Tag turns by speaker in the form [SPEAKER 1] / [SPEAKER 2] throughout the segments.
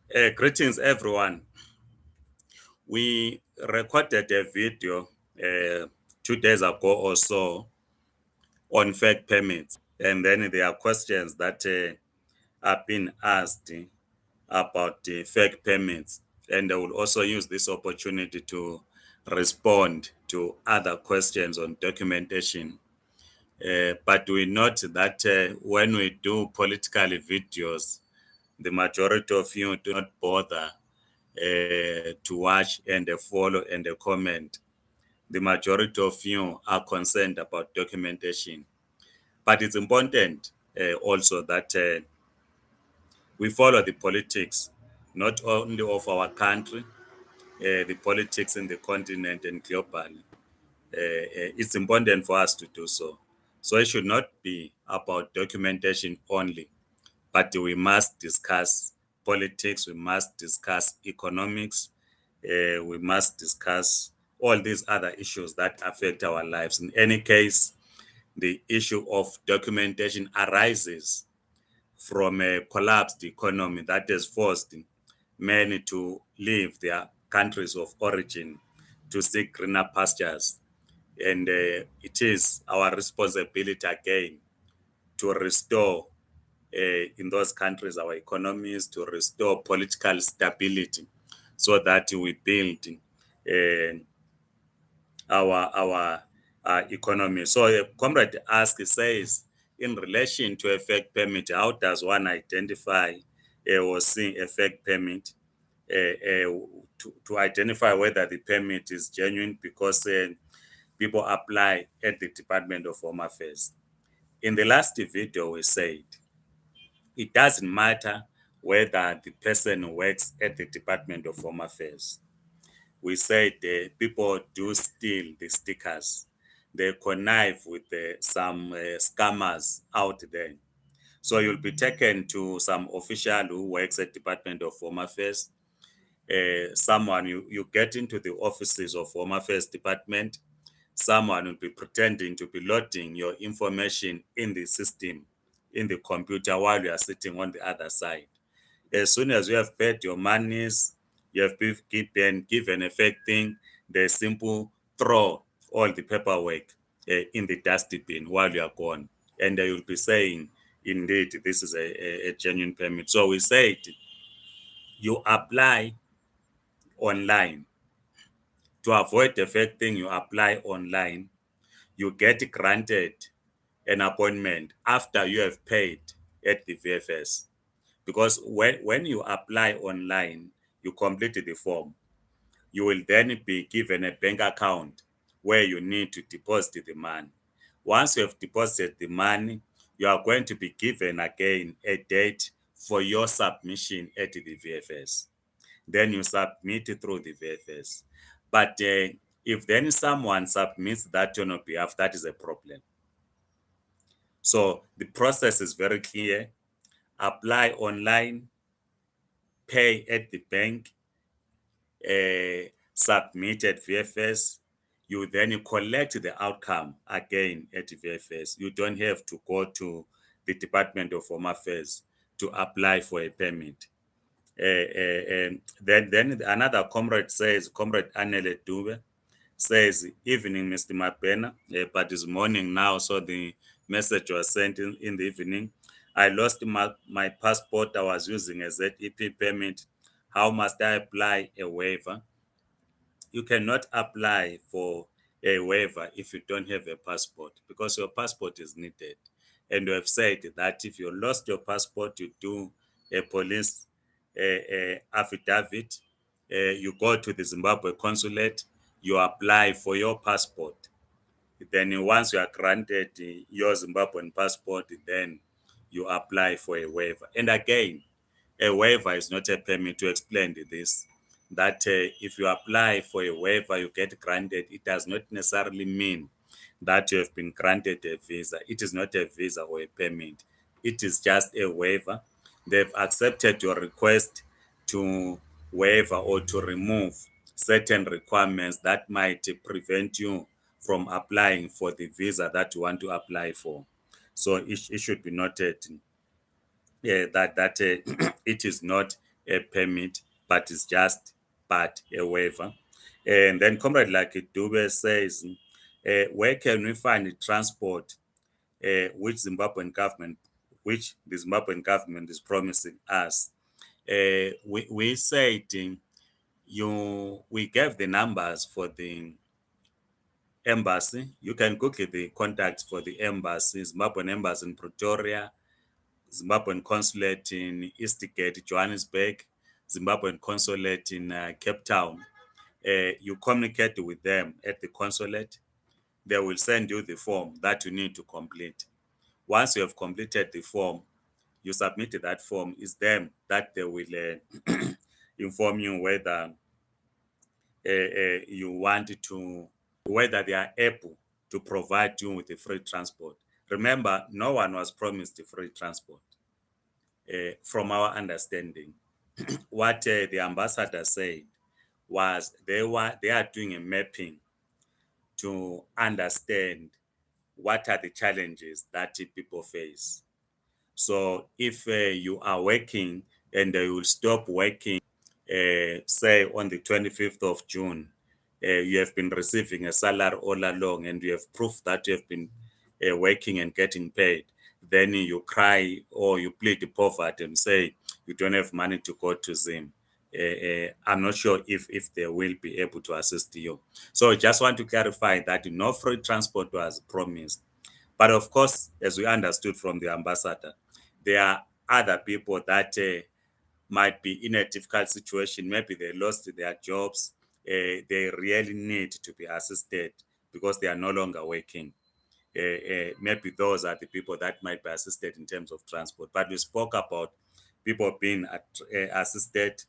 [SPEAKER 1] Greetings, everyone. We recorded a video 2 days ago or so on fake permits, and then there are questions that have been asked about the fake permits, and I will also use this opportunity to respond to other questions on documentation. But we note that when we do political videos, the majority of you do not bother to watch and follow and comment. The majority of you are concerned about documentation. But it's important also that we follow the politics, not only of our country, the politics in the continent and globally. It's important for us to do so. So it should not be about documentation only, but we must discuss politics, we must discuss economics, we must discuss all these other issues that affect our lives. In any case, the issue of documentation arises from a collapsed economy that has forced many to leave their countries of origin to seek greener pastures. And it is our responsibility again to restore in those countries our economies, to restore political stability so that we build uh, our economy. So a comrade asks, says, in relation to a fake permit, how does one identify or see a fake permit to identify whether the permit is genuine? Because people apply at the Department of Home Affairs. In the last video, we said it doesn't matter whether the person works at the Department of Home Affairs. We said people do steal the stickers. They connive with some scammers out there. So you'll be taken to some official who works at Department of Home Affairs. Someone you get into the offices of Home Affairs Department. Someone will be pretending to be loading your information in the system, in the computer while you are sitting on the other side. As soon as you have paid your monies, you have been given a fake thing, they simple throw all the paperwork in the dustbin while you are gone. And they will be saying, indeed, this is a genuine permit. So we said you apply online. To avoid the fake thing, you apply online. You get granted an appointment after you have paid at the VFS. Because when you apply online, you complete the form. You will then be given a bank account where you need to deposit the money. Once you have deposited the money, you are going to be given again a date for your submission at the VFS. Then you submit it through the VFS. But if then someone submits that on your behalf, that is a problem. So the process is very clear. Apply online, pay at the bank, submit at VFS. You then collect the outcome again at VFS. You don't have to go to the Department of Home Affairs to apply for a permit. Then another comrade says, Comrade Anele Dube says, evening, Mr. Mapena, but it's morning now, so the message was sent in the evening. I lost my passport. I was using a ZEP permit. How must I apply a waiver? You cannot apply for a waiver if you don't have a passport because your passport is needed. And we have said that if you lost your passport, you do a police affidavit, you go to the Zimbabwe consulate, you apply for your passport. Then once you are granted your Zimbabwean passport, then you apply for a waiver. And again, a waiver is not a permit. To explain this, that if you apply for a waiver, you get granted, it does not necessarily mean that you have been granted a visa. It is not a visa or a permit. It is just a waiver. They've accepted your request to waiver or to remove certain requirements that might prevent you from applying for the visa that you want to apply for. So it should be noted that it is not a permit, but it's just but a waiver. And then Comrade like Dube says, where can we find transport which the Zimbabwean government is promising us? We said we gave the numbers for the embassy. You can Google the contacts for the embassy, Zimbabwean embassy in Pretoria, Zimbabwean consulate in Eastgate, Johannesburg, Zimbabwean consulate in Cape Town. You communicate with them at the consulate. They will send you the form that you need to complete. Once you have completed the form, you submit that form. It's them that they will inform you whether you want to, whether they are able to provide you with a free transport. Remember, no one was promised a free transport. From our understanding, what the ambassador said was they are doing a mapping to understand what are the challenges that people face. So if you are working and you will stop working, say on the 25th of June, you have been receiving a salary all along and you have proof that you have been working and getting paid, then you cry or you plead poverty and say you don't have money to go to Zim. I'm not sure if they will be able to assist you. So I just want to clarify that no free transport was promised. But of course, as we understood from the ambassador, there are other people that might be in a difficult situation. Maybe they lost their jobs. They really need to be assisted because they are no longer working. Maybe those are the people that might be assisted in terms of transport. But we spoke about people being assisted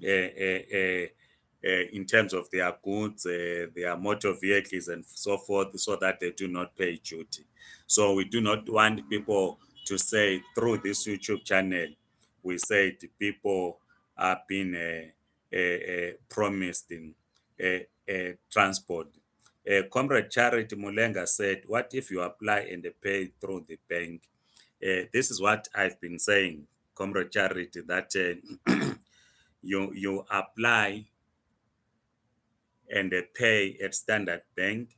[SPEAKER 1] in terms of their goods, their motor vehicles, and so forth, so that they do not pay duty. So we do not want people to say through this YouTube channel, we say the people are being promised in transport. Comrade Charity Mulenga said, what if you apply and they pay through the bank? This is what I've been saying, Comrade Charity, that you apply and pay at Standard Bank,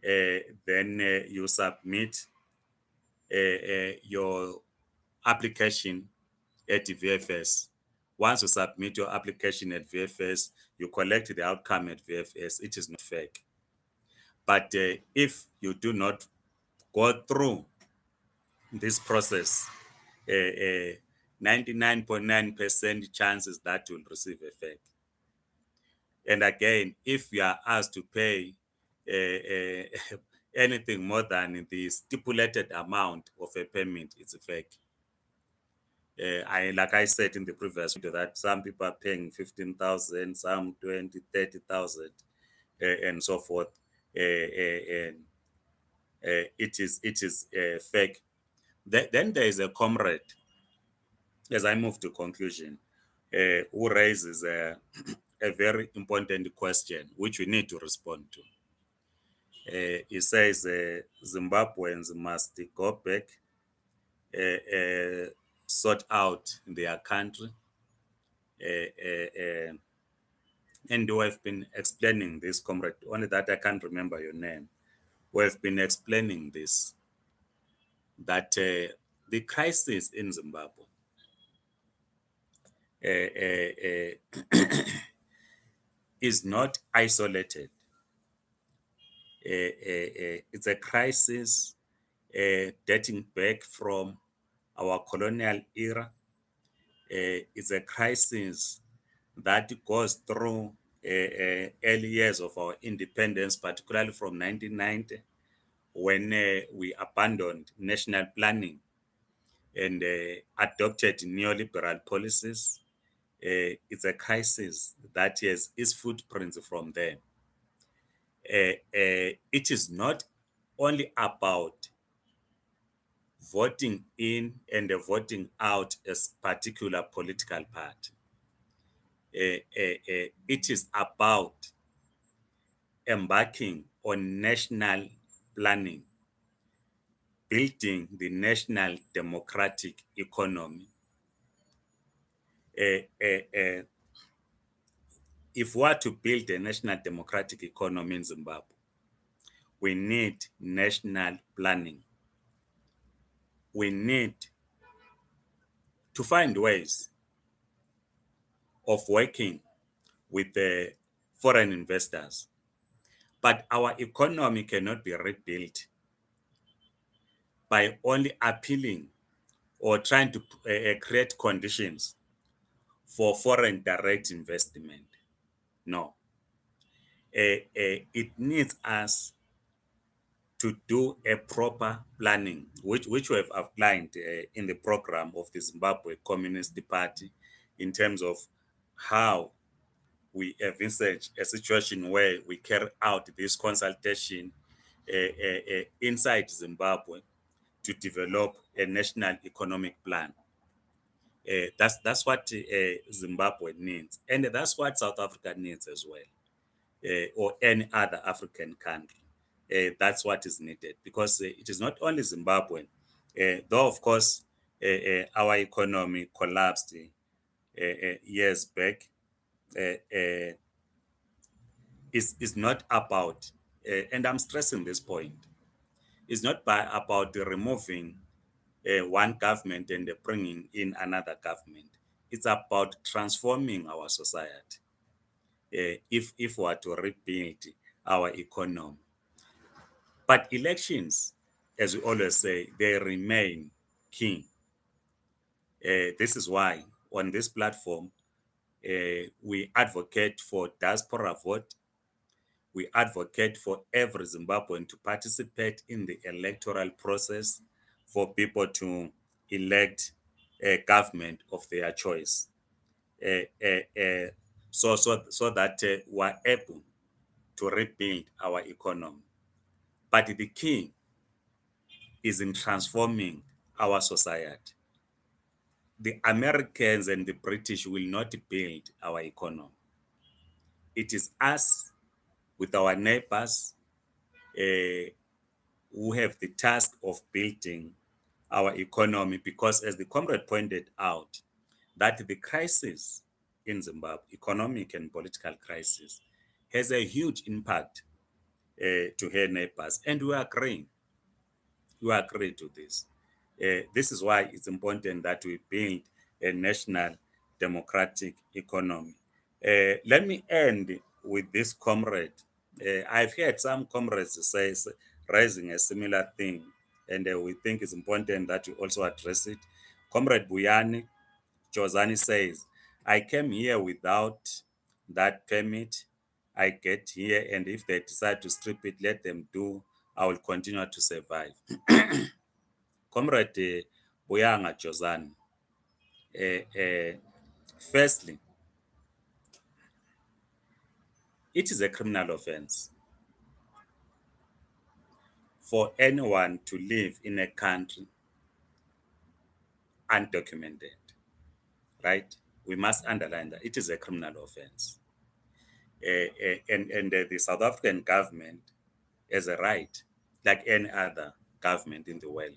[SPEAKER 1] then you submit your application at the VFS. Once you submit your application at VFS, you collect the outcome at VFS. It is not fake. But if you do not go through this process, 99.9% chances that you'll receive a fake. And again, if you are asked to pay anything more than the stipulated amount of a payment, it's a fake. Like I said in the previous video, that some people are paying 15,000, some 20, 30,000, and so forth. And it is fake. Then there is a comrade, as I move to conclusion, who raises a very important question, which we need to respond to. He says Zimbabweans must go back, sort out their country. And we've been explaining this, comrade, only that I can't remember your name. We've been explaining this, that the crisis in Zimbabwe is not isolated. It's a crisis dating back from our colonial era. It's a crisis that goes through early years of our independence, particularly from 1990, when we abandoned national planning and adopted neoliberal policies. It's a crisis that has its footprints from there. It is not only about voting in and voting out a particular political party. It is about embarking on national planning, building the national democratic economy, Uh, uh, uh, if we are to build a national democratic economy in Zimbabwe, we need national planning. We need to find ways of working with the foreign investors. But our economy cannot be rebuilt by only appealing or trying to create conditions for foreign direct investment. No. It needs us to do a proper planning, which we have outlined in the program of the Zimbabwe Communist Party in terms of how we envisage a situation where we carry out this consultation inside Zimbabwe to develop a national economic plan. That's what Zimbabwe needs, and that's what South Africa needs as well, or any other African country. That's what is needed because it is not only Zimbabwe, though of course our economy collapsed years back. Is not about, and I'm stressing this point, it's not about removing one government and bringing in another government. It's about transforming our society. If we are to rebuild our economy, but elections, as we always say, they remain key. This is why on this platform we advocate for diaspora vote. We advocate for every Zimbabwean to participate in the electoral process for people to elect a government of their choice. Uh, uh, uh, so that we're able to rebuild our economy. But the key is in transforming our society. The Americans and the British will not build our economy. It is us with our neighbors who have the task of building our economy because, as the comrade pointed out, that the crisis in Zimbabwe, economic and political crisis, has a huge impact to her neighbors. And we agree to this. This is why it's important that we build a national democratic economy. Let me end with this comrade. I've heard some comrades raising a similar thing, and we think it's important that we also address it. Comrade Buyani Jozani says, I came here without that permit. I get here, and if they decide to strip it, let them do. I will continue to survive. Comrade Buyanga Jozani, firstly, it is a criminal offense for anyone to live in a country undocumented, right? We must underline that it is a criminal offense. And the South African government has a right, like any other government in the world,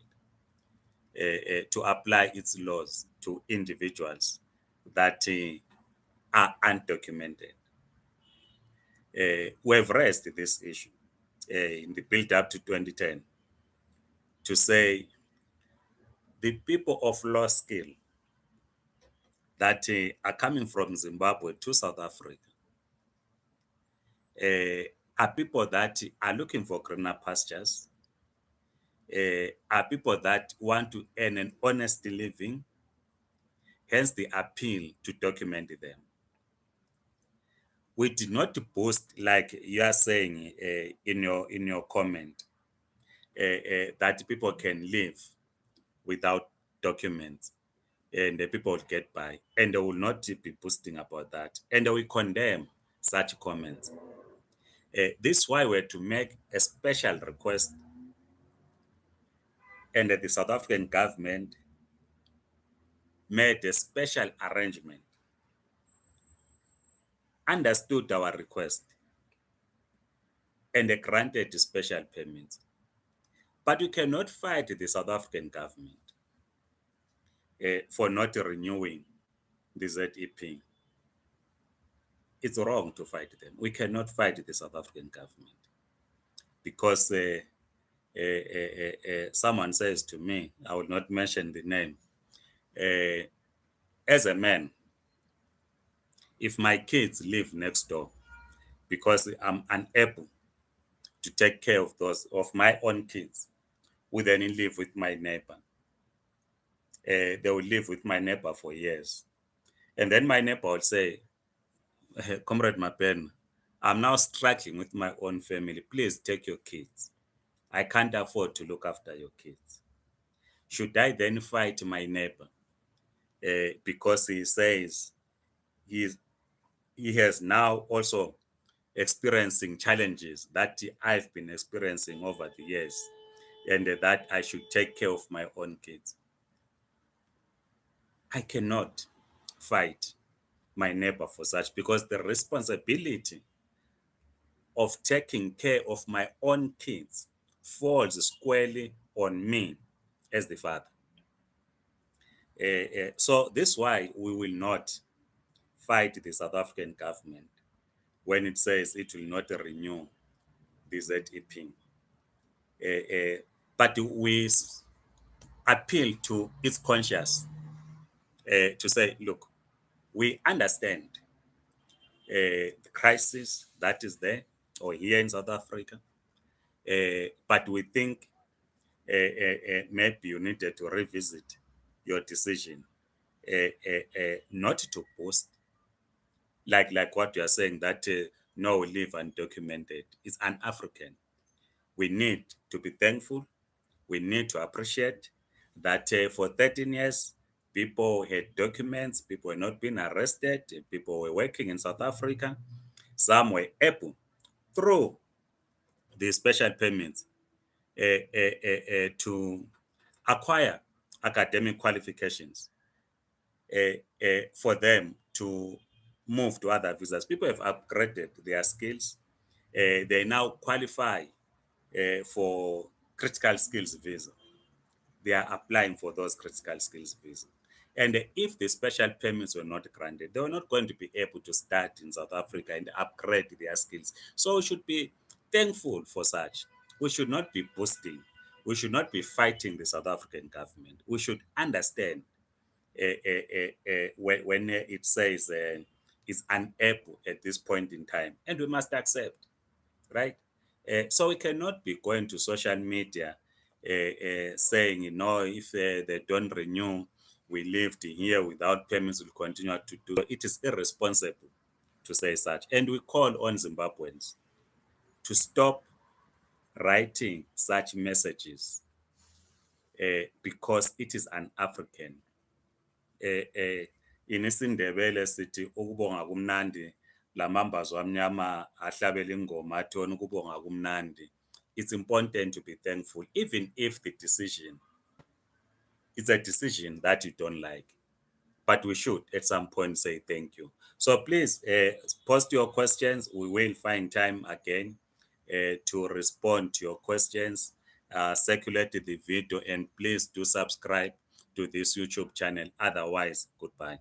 [SPEAKER 1] to apply its laws to individuals that are undocumented. We have raised this issue in the build up to 2010 to say the people of low skill that are coming from Zimbabwe to South Africa are people that are looking for greener pastures, are people that want to earn an honest living, hence the appeal to document them. We did not boast, like you are saying in your comment, that people can live without documents and the people will get by, and they will not be boasting about that, and we condemn such comments. This is why we're to make a special request, and the South African government made a special arrangement, understood our request, and they granted special permits. But you cannot fight the South African government for not renewing the ZEP. It's wrong to fight them. We cannot fight the South African government because someone says to me, I will not mention the name, as a man, if my kids live next door because I'm unable to take care of those of my own kids, who then live with my neighbor. They will live with my neighbor for years. And then my neighbor will say, Comrade Mapen, I'm now struggling with my own family. Please take your kids. I can't afford to look after your kids. Should I then fight my neighbor because he says he's, he has now also experiencing challenges that I've been experiencing over the years, and that I should take care of my own kids? I cannot fight my neighbor for such, because the responsibility of taking care of my own kids falls squarely on me as the father. So this is why we will not fight the South African government when it says it will not renew the ZEP. But we appeal to its conscience to say, look, we understand the crisis that is there or here in South Africa, but we think maybe you needed to revisit your decision, not to post like what you are saying, that no, we live undocumented. It's un-African. We need to be thankful. We need to appreciate that for 13 years, people had documents, people were not being arrested, people were working in South Africa. Some were able, through the special permits, to acquire academic qualifications for them to move to other visas. People have upgraded their skills. They now qualify for critical skills visa. They are applying for those critical skills visa. And if the special permits were not granted, they were not going to be able to start in South Africa and upgrade their skills. So we should be thankful for such. We should not be boasting. We should not be fighting the South African government. We should understand when it says it's unable at this point in time, and we must accept, right? So we cannot be going to social media saying, if they don't renew, we lived here without permits, will continue to do. It is irresponsible to say such. And we call on Zimbabweans to stop writing such messages because it is un-African. InisiNdebele sithi ukubonga kumnandi, lamambazo amnyama ahlabela ingoma athona ukubonga kumnandi. It's important to be thankful, even if the decision is a decision that you don't like. But we should at some point say thank you. So please post your questions. We will find time again to respond to your questions. Circulate the video, and please do subscribe to this YouTube channel. Otherwise, goodbye.